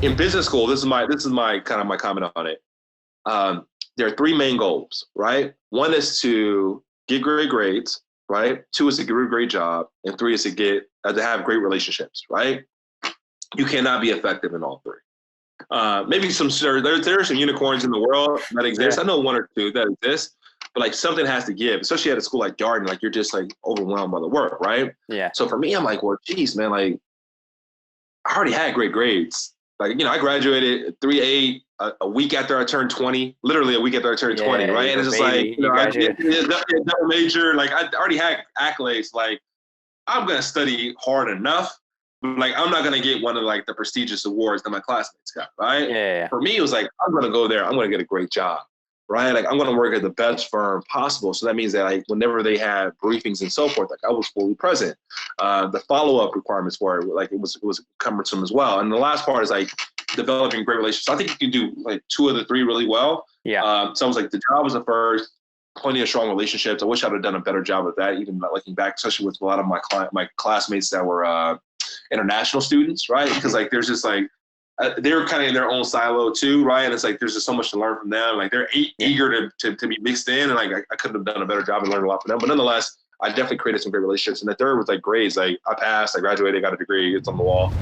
in business school, this is my kind of my comment on it. There are three main goals, right? One is to get great grades, right? Two is to get a great job, and three is to have great relationships, right? You cannot be effective in all three. Maybe there are some unicorns in the world that exist. I know one or two that exist, but like something has to give, especially at a school like Darden, like you're just like overwhelmed by the work, right? Yeah. So for me, I'm like, well, geez, man, like I already had great grades. Like, I graduated 3.8 a week after I turned 20, literally a week after I turned 20, right? And it's just like, I did double major. Like I already had accolades. Like I'm going to study hard enough. Like I'm not going to get one of like the prestigious awards that my classmates got, right? Yeah. For me, it was like, I'm going to go there. I'm going to get a great job, right? Like I'm going to work at the best firm possible. So that means that like whenever they had briefings and so forth, like I was fully present. The follow-up requirements were like, it was cumbersome as well. And the last part is like developing great relationships. I think you can do like two of the three really well. Yeah. So I was like, the job was the first, plenty of strong relationships. I wish I'd have done a better job of that, even looking back, especially with a lot of my classmates that were international students, right? Because like there's just like, they were kind of in their own silo too, right? And it's like there's just so much to learn from them. Like they're eager to be mixed in, and like I couldn't have done a better job and learned a lot from them. But nonetheless, I definitely created some great relationships. And the third was like grades. Like I passed, I graduated, got a degree, it's on the wall.